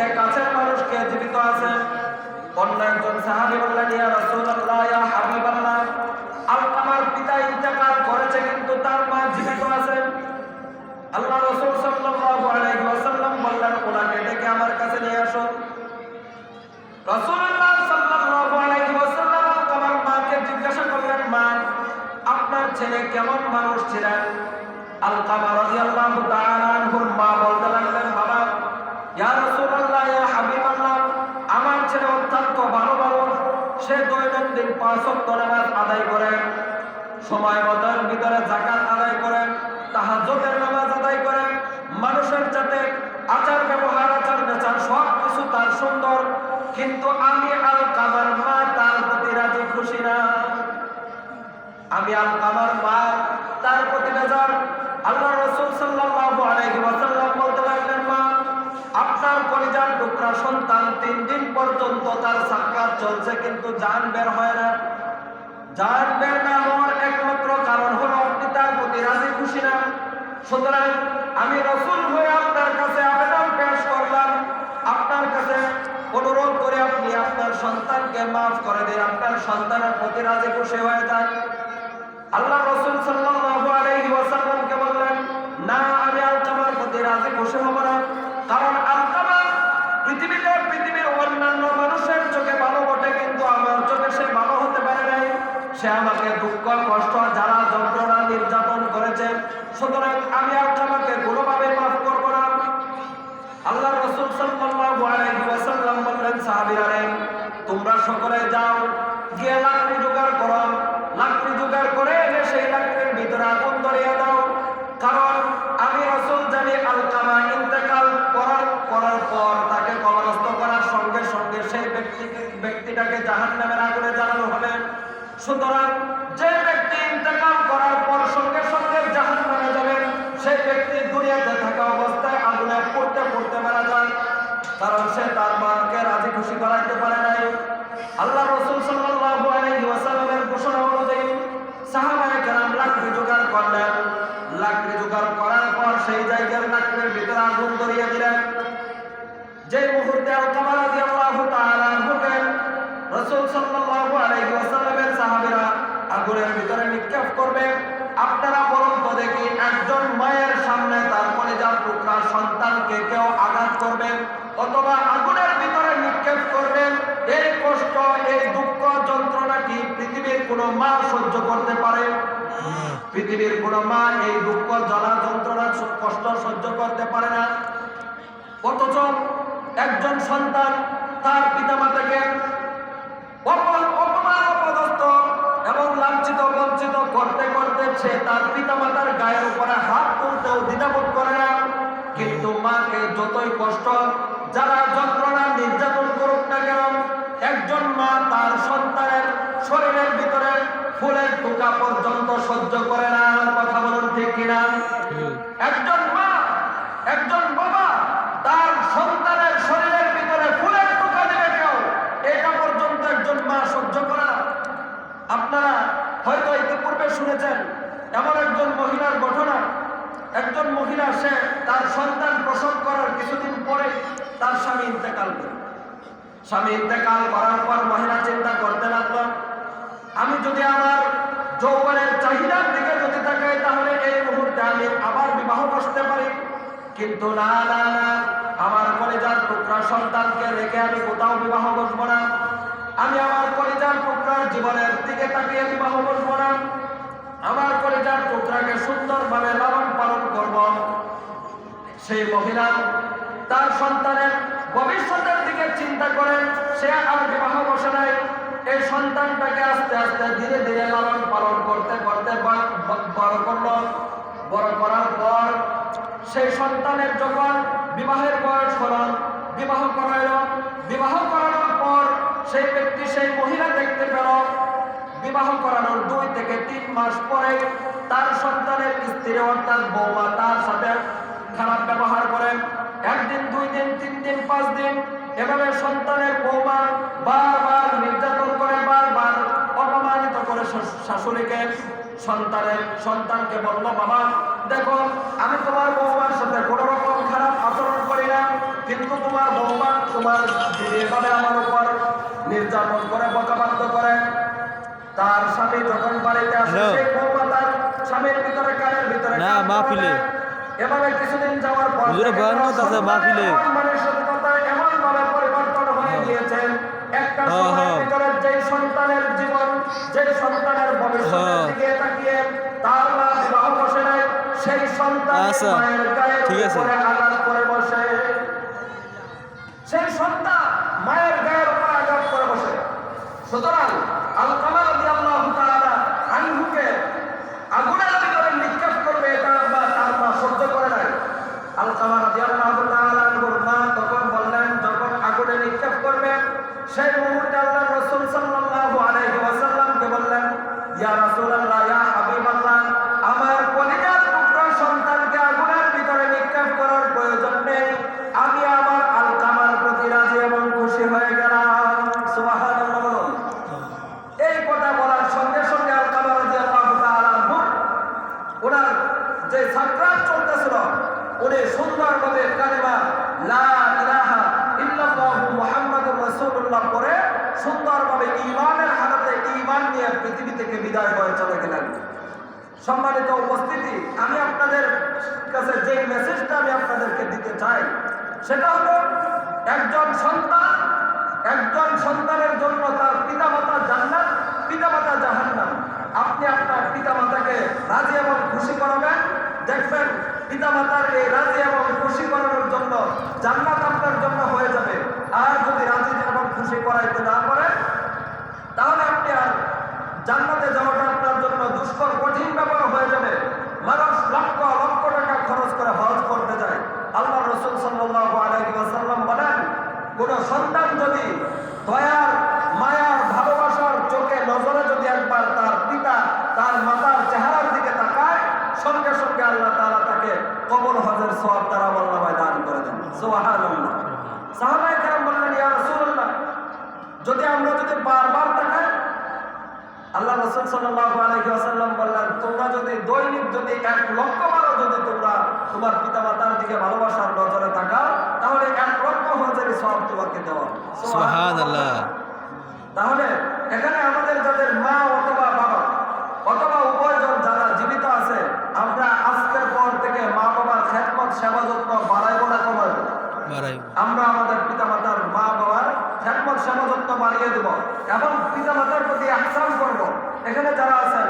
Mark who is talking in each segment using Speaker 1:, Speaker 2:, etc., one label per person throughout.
Speaker 1: মুহূর্তে কাছের মানুষকে জীবিত আছে। অন্য একজন সাহাবী বললেন, ইয়া রাসূলুল্লাহ, ইয়া হাবিবাল্লাহ, আলকামার পিতা ইন্তেকাল করেছে কিন্তু তার মা জীবিত আছে। আল্লাহ রাসূল সাল্লাল্লাহু আলাইহি ওয়াসাল্লাম বললেন, ওনাকে ডেকে আমার কাছে নিয়ে আসো। রাসূলুল্লাহ সাল্লাল্লাহু আলাইহি ওয়াসাল্লাম আলকামার মাকে জিজ্ঞাসা করলেন, মা, আপনার ছেলে কেমন মানুষ ছিলেন? আলকামা রাদিয়াল্লাহু তাআলা আনহুর মা বলতে লাগলেন, বাবা, ইয়া রাসূলুল্লাহ, ইয়া হাবিবাল্লাহ, আমার ছেলে অত্যন্ত ভালো মানুষ। সে দৈনন্দিন 5 ওয়াক্ত নামাজ আদায় করে, সময় মতোর ভিতরে যাকাত আদায় করে, তাহাজ্জুদের নামাজ আদায় করে, মানুষের সাথে আচার ব্যবহার, আচার বিচার সব কিছু তার সুন্দর। কিন্তু আমি আলকামার মা তার প্রতি রাজি খুশি না। আমি আলকামার মা তার প্রতি বেজার। আল্লাহ রাসূল সাল্লাল্লাহু আলাইহি ওয়াসাল্লাম বলতে লাগলেন, মা, আপনার কলিজার টুকরা সন্তান 3 দিন পর্যন্ত তার সাকরাত চলছে কিন্তু জান বের হয় না। জান বের না হওয়ার একমাত্র কারণ হলো আপনি তার প্রতি রাজি খুশি না। সুতরাং আমি রাসূল হয়ে আপনার কাছে আবেদন পেশ করলাম, আপনার কাছে অনুরোধ করে আপনি আপনার সন্তানকে মাফ করে দিন, আপনার সন্তানের প্রতি রাজি খুশি হয়ে যান। আল্লাহ রাসূল সাল্লাল্লাহু আলাইহি ওয়াসাল্লামকে বললেন, না, আমি আলকামার প্রতি রাজি খুশি হব না। কারণ আলকামা পৃথিবীর অন্যান্য মানুষের চোখে ভালো বটে, কিন্তু আমার চোখে সে ভালো হতে পারে নাই। সে আমাকে দুঃখ, কষ্ট, জ্বালা, যন্ত্রণা, নির্যাতন করেছে। সুতরাং আমি আলকামাকে কোনোভাবে মাফ করব না। আল্লাহ রাসূল সাল্লাল্লাহু আলাইহি ওয়াসাল্লাম বললেন, সাহাবীরা, তোমরা সকলে যাও, গিয়ে লাকড়ি জোগাড় করো। লাকড়ি জোগাড় করে এনে সেই লাকড়ির ভিতরে আগুন ধরিয়ে দাও। কারণ আমি রাসূল জানি আলকামা ইন্তেকাল করার পর তাকে কবরস্থ করার সঙ্গে সঙ্গে সেই ব্যক্তিটাকে জাহান্নামের আগুনে জ্বালানো হবে। সুতরাং যে ব্যক্তি ইন্তেকাল করার পর সঙ্গে সঙ্গে জাহান্নামে যাবে, সেই ব্যক্তি দুনিয়াতে থাকা অবস্থায় আগুনে পড়তে পড়তে মারা যায়। কারণ সে তার মাকে রাজি খুশি করাইতে পারে নাই। আল্লাহ রাসূল সাল্লাল্লাহু আলাইহি ওয়াসাল্লামের ঘোষণা অনুযায়ী সাহাবায়ে কেরাম লাকড়ি জোগাড় করলেন। লাকড়ি জোগাড় করার পর সেই জায়গার লাকড়ির ভিতরে আগুন ধরিয়ে দিলেন। যে মুহূর্তে আলকামা রাদিয়াল্লাহু তাআলা আনহুকে রাসূল সাল্লাল্লাহু আলাইহি ওয়াসাল্লামের সাহাবীরা আগুনের ভিতরে নিক্ষেপ করবে, আপনারা বলুন তো দেখি, একজন মায়ের সামনে তার কলিজার টুকরা সন্তানকে কেউ আঘাত করবে অথবা আগুনের ভিতরে নিক্ষেপ করবে, এই কষ্ট, এই দুঃখ, যন্ত্রণা কি পৃথিবীর কোনো মা সহ্য করতে পারে? পৃথিবীর কোনো মা এই দুঃখ, জ্বালা, যন্ত্রণা, কষ্ট সহ্য করতে পারে না। অথচ একজন সন্তান তার পিতামাতাকে অপমান, অপদস্থ এবং লাঞ্ছিত, বঞ্চিত করতে করতে সে তার পিতামাতার গায়ের উপরে হাত তুলতেও দ্বিধাবোধ করে না। কিন্তু মাকে যতই কষ্ট, যারা যন্ত্রণা, নির্যাতন করুক না কেন, একজন মা তার সন্তানের শরীরের ভিতরে ফুলের টোকা পর্যন্ত সহ্য করে না। কথা বলুন ঠিক কিনা? একজন মা, একজন বাবা তার সন্তানের শরীরের ভিতরে ফুলের টোকা দেবে কেউ, এটা পর্যন্ত একজন মা সহ্য করে না। আপনারা হয়তো ইতিপূর্বে শুনেছেন এমন একজন মহিলার ঘটনা। একজন মহিলা, সে তার সন্তান প্রসব করার কিছুদিন পরে তার স্বামী ইন্তেকাল করে। স্বামী ইন্তেকাল করার পর মহিলা চিন্তা করতে লাগলো, আমি যদি আমার যৌবনের চাহিদার দিকে যদি তাকাই তাহলে এই মুহূর্তে আমি আবার বিবাহ বসতে পারি। কিন্তু না না না, আমার কলিজার টুকরা সন্তানকে রেখে আমি কোথাও বিবাহ বসবো না। আমি আমার কলিজার টুকরার জীবনের দিকে তাকিয়ে বিবাহ বসবো না। আমার কলিজার টুকরাকে সুন্দরভাবে লালন পালন করব। সেই মহিলা তার সন্তানের ভবিষ্যতের দিকে চিন্তা করে সে আর বিবাহ বসে নাই। এই সন্তানটাকে আস্তে আস্তে ধীরে ধীরে লালন পালন করতে করতে বড় করলো। বড় করার পর সেই সন্তানের যখন বিবাহের বয়স হল, বিবাহ করাইল। বিবাহ করানোর পর সেই ব্যক্তি, সেই মহিলা দেখতে পেল বিবাহ করানোর 2 থেকে 3 মাস পরে তার সন্তানের স্ত্রী অর্থাৎ বৌমা তার সাথে খারাপ ব্যবহার করে। 1 দিন, 2 দিন, 3 দিন, 5 দিন এভাবে সন্তানের বৌমা বারবার নির্যাতন করে, বারবার অপমানিত করে শাশুড়িকে। সন্তানকে বলল, বাবা দেখো আমি তোমার বৌমার সাথে কোনো রকম খারাপ আচরণ করি না, কিন্তু তোমার বৌমা তোমার এভাবে আমার উপর নির্যাতন করে বকাবাধ্য করে। তার স্বামী যখন বাড়িতে আসে সেই বৌমা তার স্বামীর ভিতরে কানের ভিতরে এভাবে কিছুদিন যাওয়ার পর এমন ভাবে পরিবর্তন হয়ে গিয়েছেন, একটা সময়ের ভিতরে যে সন্তানের জীবন, যে সন্তানের ভবিষ্যতের দিকে তাকিয়ে তার মা বিবাহ বসে নাই, সেই সন্তান মায়ের গায়ের উপরে আঘাত করে বসে, সেই সন্তান মায়ের গায়ের উপরে আঘাত করে বসে। সুতরাং আলকামা রাদিয়াল্লাহু তাআলা আনহুকে আগুনের ভিতরে নিক্ষেপ করবে এটা তার মা সহ্য করে নাই। আলকামা রাদিয়াল্লাহু তাআলা আনহুর মা তখন বললেন, যখন আগুনে নিক্ষেপ করবে সেই মুহূর্তে আল্লাহর রাসূল সাল্লাল্লাহু আলাইহি ওয়াসাল্লামকে বললেন, ইয়া রাসূলুল্লাহ, ইয়া হাবিবাল্লাহ, আমার কলিজার টুকরা সন্তানকে আগুনের ভিতরে নিক্ষেপ করার প্রয়োজন নেই, আমি আমার আলকামার প্রতি রাজি এবং খুশি হয়ে গেলাম। সুবহানাল্লাহ। এই কথা বলার সঙ্গে সঙ্গে আলকামা রাদিয়াল্লাহু তাআলা আনহু ওনার যে সাকরাত চলতেছিল উনি সুন্দরভাবে কালেমা লা ইলাহা ইল্লাল্লাহু মুহাম্মাদুর রাসূলুল্লাহ পড়ে সুন্দরভাবে ঈমানের হালতে ঈমান নিয়ে পৃথিবী থেকে বিদায় হয়ে চলে গেলেন। সম্মানিত উপস্থিতি, আমি আপনাদের কাছে যে মেসেজটা আমি আপনাদেরকে দিতে চাই সেটা হলো, একজন সন্তানের জন্য তার পিতামাতা জান্নাত, পিতামাতা জাহান্নাম। আপনি আপনার পিতামাতাকে রাজি এবং খুশি করাবেন, দেখবেন পিতামাতার এই রাজি এবং খুশি করানোর জন্য জান্নাত আপনার জন্য হয়ে যাবে। আর যদি রাজি এবং খুশি করাইতে না পারেন তাহলে আপনি আর জান্নাতে যাওয়াটা আপনার জন্য দুষ্কর কঠিন ব্যাপার হয়ে যাবে। মানুষ লক্ষ লক্ষ টাকা খরচ করে হজ করতে যায়। আল্লাহ রাসূল সাল্লাল্লাহু আলাইহি ওয়াসাল্লাম বলেন, কোন সন্তান যদি দয়ার মায়ার ভালোবাসার চোখে নজরে যদি একবার তার পিতা তার মাতার চেহারার দিকে তাকায়, সঙ্গে সঙ্গে আল্লাহ তাআলা তাকে কবুল হজের সওয়াব তার আমলনামায় দান করে দেন। সুবহানাল্লাহ। সাহাবায়ে কেরাম বললেন, ইয়া রাসূলুল্লাহ, যদি আমরা বারবার তাকাই, আল্লাহ রাসূল সাল্লাল্লাহু আলাইহি ওয়াসাল্লাম বললেন, তোমরা যদি দৈনিক যদি 1 লক্ষ বারও যদি তোমরা তোমার পিতামাতার দিকে ভালোবাসার নজরে তাকাও, তাহলে 1 লক্ষ হজের সওয়াব তোমাকে দেওয়া। সুবহানাল্লাহ। তাহলে এখানে আমাদের যাদের মা অথবা বাবা অথবা উভয়জন যারা জীবিত আছে, আমরা আজকের পর থেকে মা বাবার খেদমত সেবা যত্ন বাড়াইব না কমাইব? আমরা আমাদের পিতামাতার মা বাবার খেদমত সেবা যত্ন বাড়িয়ে দেব এবং পিতামাতার প্রতি ইহসান করব। এখানে যারা আছেন,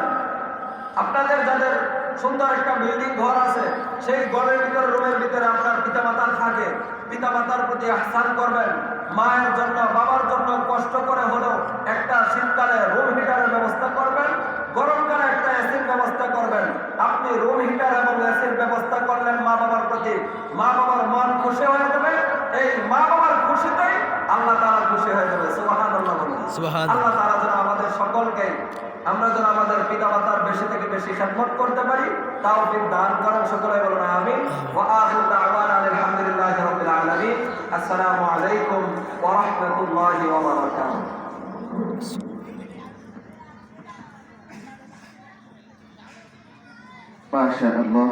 Speaker 1: আপনাদের যাদের সুন্দর একটা বিল্ডিং ঘর আছে, সেই ঘরের ভিতরে রুমের ভিতরে আপনার পিতামাতা থাকে, পিতামাতার প্রতি ইহসান করবেন। মায়ের জন্য বাবার জন্য কষ্ট করে হলেও একটা শীতকালে রুম হিটারের ব্যবস্থা করবেন, গরমকালে একটা এসির ব্যবস্থা করবেন। আপনি রুম হিটার এবং এসির ব্যবস্থা করলেন মা বাবার প্রতি, মা বাবার মন খুশি হয়ে যাবে। এই মা বাবার খুশিতেই আল্লাহ তাআলা খুশি হয়ে যাবে। সুবহানাল্লাহ। আল্লাহ তাআলা যেন আমাদের সকলকে, আমরা যেন আমাদের পিতামাতার বেশি থেকে বেশি খেদমত করতে পারি, তাওফিক দান করেন। সকলে বলুন আমিন। ওয়া আখিরু দাওয়ানা আলহামদুলিল্লাহি রাব্বিল আলামিন। আসসালামু আলাইকুম ওয়া রাহমাতুল্লাহি ওয়া বারাকাতুহু। মাশাআল্লাহ।